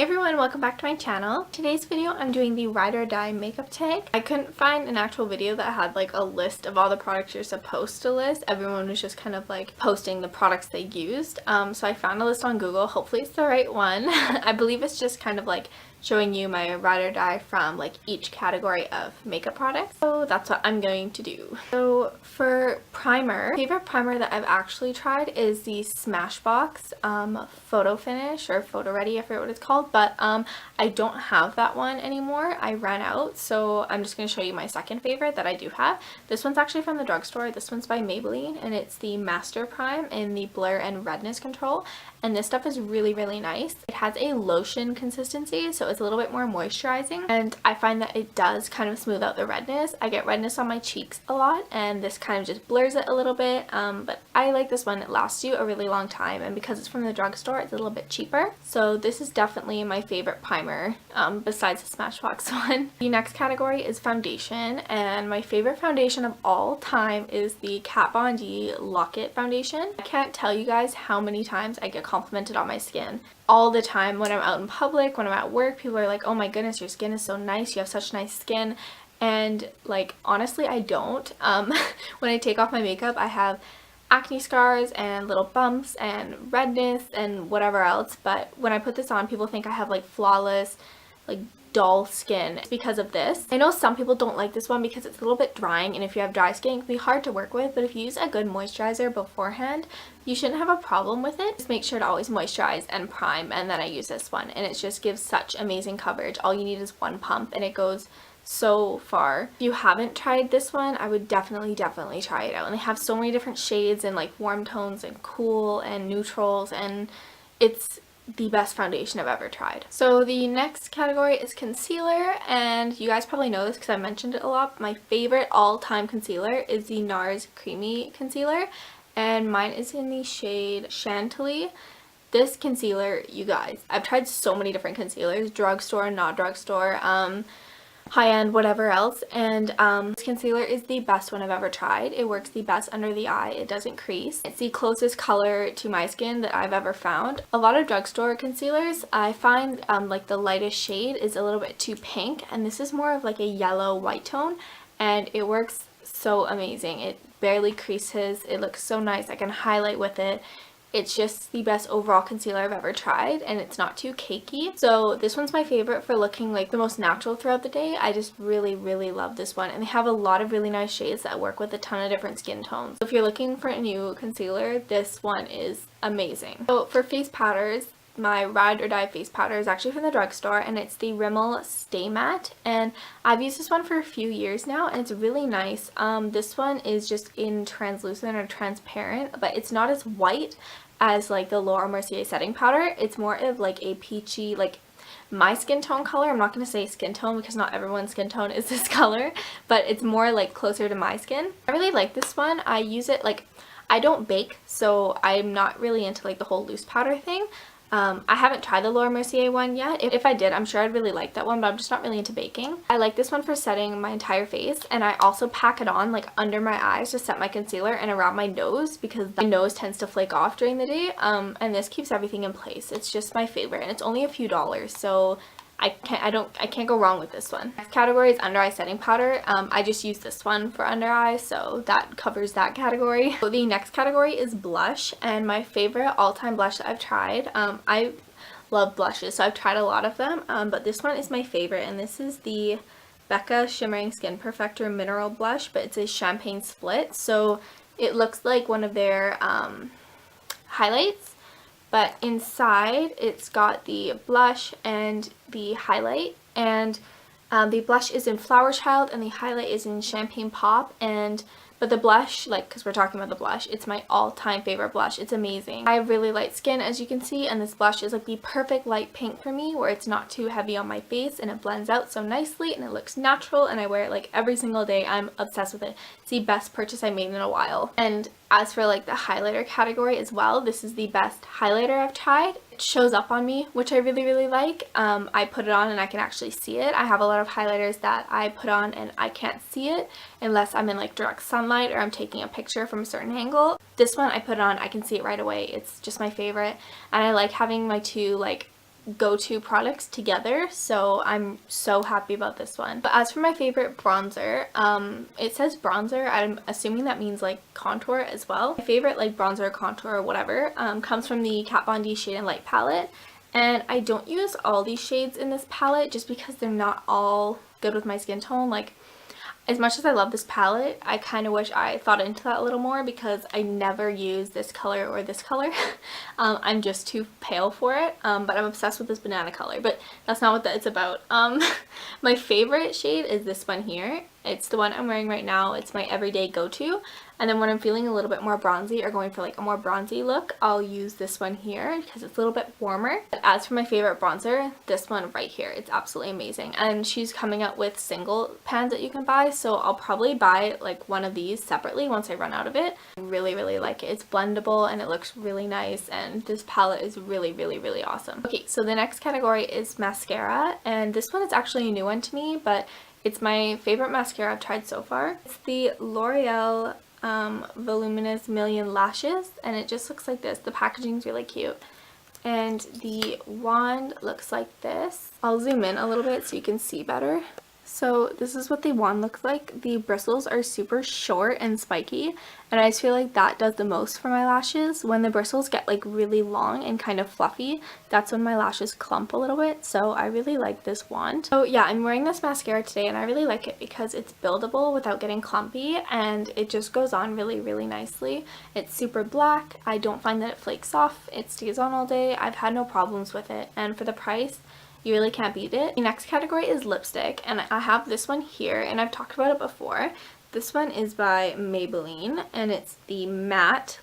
Hey everyone, welcome back to my channel. Today's video I'm doing the ride or die makeup tag. I couldn't find an actual video that had like a list of all the products you're supposed to list. Everyone was just kind of like posting the products they used. So I found a list on Google. Hopefully it's the right one. I believe it's just kind of like showing you my ride or die from like each category of makeup products. So that's what I'm going to do. So for primer, favorite primer that I've actually tried is the Smashbox Photo Finish or Photo Ready, I forget what it's called, but I don't have that one anymore. I ran out, so I'm just going to show you my second favorite that I do have. This one's actually from the drugstore. This one's by Maybelline and it's the Master Prime in the Blur and Redness control. And this stuff is really nice. It has a lotion consistency, so it's a little bit more moisturizing, and I find that it does kind of smooth out the redness. I get redness on my cheeks a lot, and this kind of just blurs it a little bit, but I like this one. It lasts you a really long time, and because it's from the drugstore, it's a little bit cheaper. So this is definitely my favorite primer, besides the Smashbox one. The next category is foundation, and my favorite foundation of all time is the Kat Von D Lock-It foundation. I can't tell you guys how many times I get complimented on my skin. All the time when I'm out in public, when I'm at work, people are like, oh my goodness, your skin is so nice, you have such nice skin. And like, honestly, I don't. When I take off my makeup, I have acne scars and little bumps and redness and whatever else, but when I put this on, people think I have like flawless, like dull skin because of this. I know some people don't like this one because it's a little bit drying, and if you have dry skin, it can be hard to work with, but if you use a good moisturizer beforehand, you shouldn't have a problem with it. Just make sure to always moisturize and prime, and then I use this one, and it just gives such amazing coverage. All you need is one pump and it goes so far. If you haven't tried this one, I would definitely try it out. And they have so many different shades and like warm tones and cool and neutrals, and it's the best foundation I've ever tried. So the next category is concealer, and you guys probably know this because I mentioned it a lot. My favorite all-time concealer is the Nars Creamy Concealer, and mine is in the shade Chantilly. This concealer, you guys, I've tried so many different concealers, drugstore, not drugstore, high-end, whatever else, and this concealer is the best one I've ever tried. It works the best under the eye. It doesn't crease. It's the closest color to my skin that I've ever found. A lot of drugstore concealers, I find like the lightest shade is a little bit too pink, and this is more of like a yellow white tone, and it works so amazing. It barely creases. It looks so nice. I can highlight with it. It's just the best overall concealer I've ever tried, and it's not too cakey. So this one's my favorite for looking like the most natural throughout the day. I just really love this one, and they have a lot of really nice shades that work with a ton of different skin tones. So if you're looking for a new concealer, this one is amazing. So for face powders, my ride or die face powder is actually from the drugstore, and it's the Rimmel Stay Matte, and I've used this one for a few years now, and it's really nice. This one is just in translucent or transparent, but it's not as white as like the Laura Mercier setting powder. It's more of like a peachy, like my skin tone color. I'm not going to say skin tone because not everyone's skin tone is this color, but it's more like closer to my skin. I really like this one. I use it like, I don't bake, so I'm not really into like the whole loose powder thing. I haven't tried the Laura Mercier one yet. If I did, I'm sure I'd really like that one, but I'm just not really into baking. I like this one for setting my entire face, and I also pack it on like under my eyes to set my concealer and around my nose because my nose tends to flake off during the day, and this keeps everything in place. It's just my favorite, and it's only a few dollars, so I can't go wrong with this one. Next category is under eye setting powder. I just use this one for under eye, so that covers that category. So the next category is blush, and my favorite all-time blush that I've tried. I love blushes, so I've tried a lot of them, but this one is my favorite, and this is the Becca Shimmering Skin Perfector Mineral Blush, but it's a champagne split, so it looks like one of their highlights. But inside, it's got the blush and the highlight, and the blush is in Flowerchild and the highlight is in Champagne Pop, but the blush, like, because we're talking about the blush, it's my all-time favorite blush. It's amazing. I have really light skin, as you can see, and this blush is like the perfect light pink for me, where it's not too heavy on my face, and it blends out so nicely, and it looks natural, and I wear it like every single day. I'm obsessed with it. It's the best purchase I made in a while. And as for like the highlighter category as well, this is the best highlighter I've tried. It shows up on me, which I really like. I put it on and I can actually see it. I have a lot of highlighters that I put on and I can't see it unless I'm in like direct sunlight or I'm taking a picture from a certain angle. This one I put it on, I can see it right away. It's just my favorite, and I like having my two like go-to products together, so I'm so happy about this one. But as for my favorite bronzer, it says bronzer. I'm assuming that means like contour as well. My favorite like bronzer, contour, or whatever comes from the Kat Von D Shade and Light palette. And I don't use all these shades in this palette just because they're not all good with my skin tone. Like, as much as I love this palette, I kind of wish I thought into that a little more because I never use this color or this color. I'm just too pale for it, but I'm obsessed with this banana color, but that's not what it's about. My favorite shade is this one here. It's the one I'm wearing right now. It's my everyday go-to. And then when I'm feeling a little bit more bronzy or going for like a more bronzy look, I'll use this one here because it's a little bit warmer. But as for my favorite bronzer, this one right here, it's absolutely amazing. And she's coming out with single pans that you can buy, so I'll probably buy like one of these separately once I run out of it. I really, really like it. It's blendable and it looks really nice, and this palette is really, really, really awesome. Okay, so the next category is mascara, and this one is actually a new one to me, but it's my favorite mascara I've tried so far. It's the L'Oreal Voluminous Million Lashes, and it just looks like this. The packaging is really cute, and the wand looks like this. I'll zoom in a little bit so you can see better. So this is what the wand looks like. The bristles are super short and spiky, and I just feel like that does the most for my lashes. When the bristles get like really long and kind of fluffy, that's when my lashes clump a little bit, so I really like this wand. So yeah, I'm wearing this mascara today and I really like it because it's buildable without getting clumpy, and it just goes on really, really nicely. It's super black. I don't find that it flakes off. It stays on all day. I've had no problems with it, and for the price, you really can't beat it. The next category is lipstick, and I have this one here, and I've talked about it before. This one is by Maybelline, and it's the matte,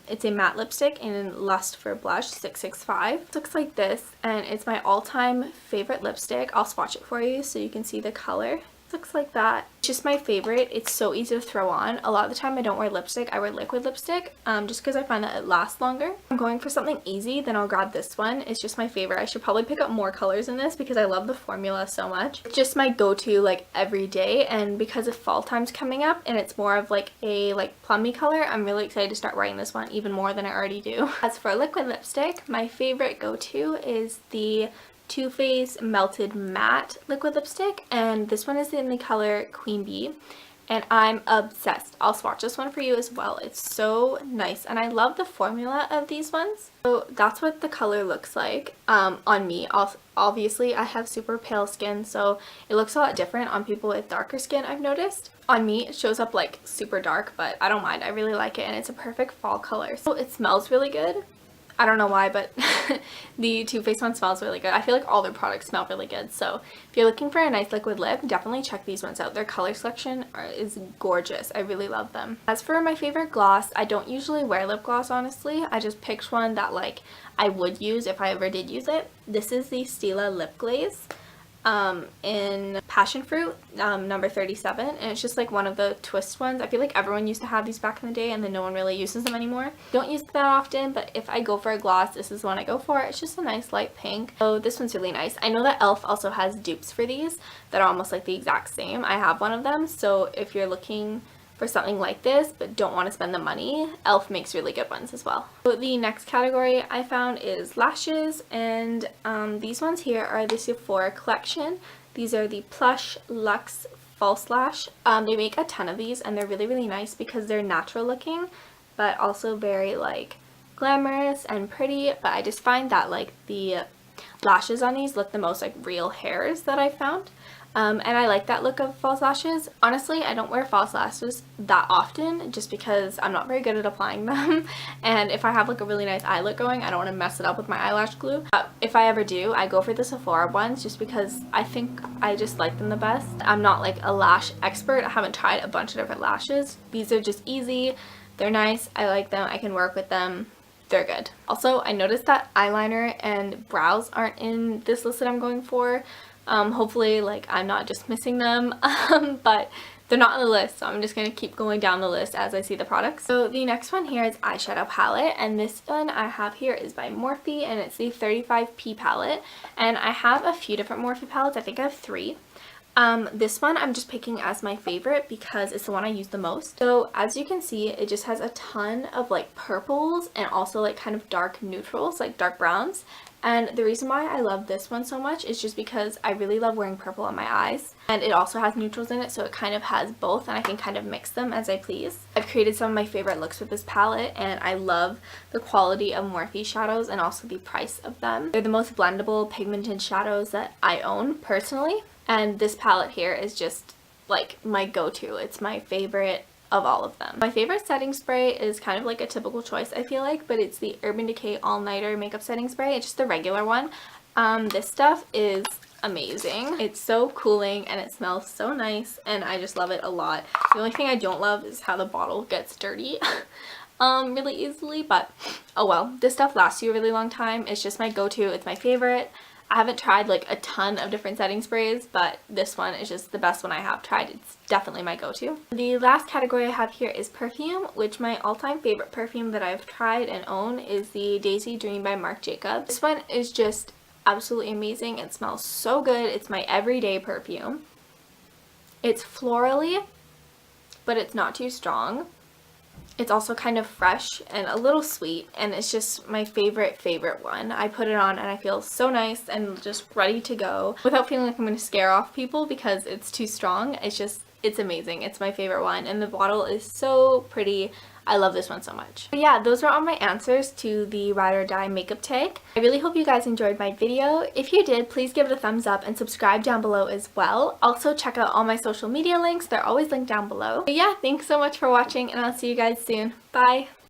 it's a matte lipstick in Lust for Blush 665. It looks like this, and it's my all-time favorite lipstick. I'll swatch it for you so you can see the color. Looks like that. It's just my favorite. It's so easy to throw on. A lot of the time I don't wear lipstick, I wear liquid lipstick, just because I find that it lasts longer. If I'm going for something easy, then I'll grab this one. It's just my favorite. I should probably pick up more colors in this because I love the formula so much. It's just my go-to like every day, and because of fall time's coming up and it's more of like a plummy color, I'm really excited to start wearing this one even more than I already do. As for liquid lipstick, my favorite go-to is the Too Faced Melted Matte liquid lipstick, and this one is in the color Queen Bee, and I'm obsessed. I'll swatch this one for you as well. It's so nice, and I love the formula of these ones. So that's what the color looks like on me. Obviously, I have super pale skin, so it looks a lot different on people with darker skin, I've noticed. On me, it shows up like super dark, but I don't mind. I really like it, and it's a perfect fall color. So it smells really good. I don't know why, but the Too Faced one smells really good. I feel like all their products smell really good. So if you're looking for a nice liquid lip, definitely check these ones out. Their color selection is gorgeous. I really love them. As for my favorite gloss, I don't usually wear lip gloss, honestly. I just picked one that like I would use if I ever did use it. This is the Stila Lip Glaze in Passion Fruit, number 37, and it's just like one of the twist ones. I feel like everyone used to have these back in the day, and then no one really uses them anymore. Don't use them that often, but if I go for a gloss, this is the one I go for. It's just a nice light pink. So this one's really nice. I know that e.l.f. also has dupes for these that are almost like the exact same. I have one of them, so if you're looking for something like this but don't want to spend the money, e.l.f. makes really good ones as well. So the next category I found is lashes, and these ones here are the Sephora collection. These are the Plush Luxe False Lash. They make a ton of these, and they're really, really nice because they're natural looking but also very like glamorous and pretty. But I just find that like the lashes on these look the most like real hairs that I found. And I like that look of false lashes. Honestly, I don't wear false lashes that often just because I'm not very good at applying them. And if I have like a really nice eye look going, I don't want to mess it up with my eyelash glue. If I ever do, I go for the Sephora ones just because I think I just like them the best. I'm not like a lash expert. I haven't tried a bunch of different lashes. These are just easy. They're nice. I like them. I can work with them. They're good. Also, I noticed that eyeliner and brows aren't in this list that I'm going for. Hopefully like I'm not just missing them, but they're not on the list, so I'm just going to keep going down the list as I see the products. So the next one here is eyeshadow palette, and this one I have here is by Morphe, and it's the 35P palette, and I have a few different Morphe palettes. I think I have 3. This one I'm just picking as my favorite because it's the one I use the most. So as you can see, it just has a ton of like purples and also like kind of dark neutrals, like dark browns. And the reason why I love this one so much is just because I really love wearing purple on my eyes. And it also has neutrals in it, so it kind of has both, and I can kind of mix them as I please. I've created some of my favorite looks with this palette, and I love the quality of Morphe shadows and also the price of them. They're the most blendable pigmented shadows that I own personally, and this palette here is just like my go-to. It's my favorite of all of them. My favorite setting spray is kind of like a typical choice, I feel like, but it's the Urban Decay All Nighter Makeup Setting Spray. It's just the regular one. This stuff is amazing. It's so cooling and it smells so nice, and I just love it a lot. The only thing I don't love is how the bottle gets dirty really easily, but oh well. This stuff lasts you a really long time. It's just my go-to. It's my favorite. I haven't tried like a ton of different setting sprays, but this one is just the best one I have tried. It's definitely my go-to. The last category I have here is perfume, which my all-time favorite perfume that I've tried and own is the Daisy Dream by Marc Jacobs. This one is just absolutely amazing. It smells so good. It's my everyday perfume. It's florally, but it's not too strong. It's also kind of fresh and a little sweet, and it's just my favorite one. I put it on and I feel so nice and just ready to go without feeling like I'm going to scare off people because it's too strong. It's amazing. It's my favorite one, and the bottle is so pretty. I love this one so much. But yeah, those are all my answers to the Ride or Die makeup tag. I really hope you guys enjoyed my video. If you did, please give it a thumbs up and subscribe down below as well. Also, check out all my social media links. They're always linked down below. But yeah, thanks so much for watching, and I'll see you guys soon. Bye!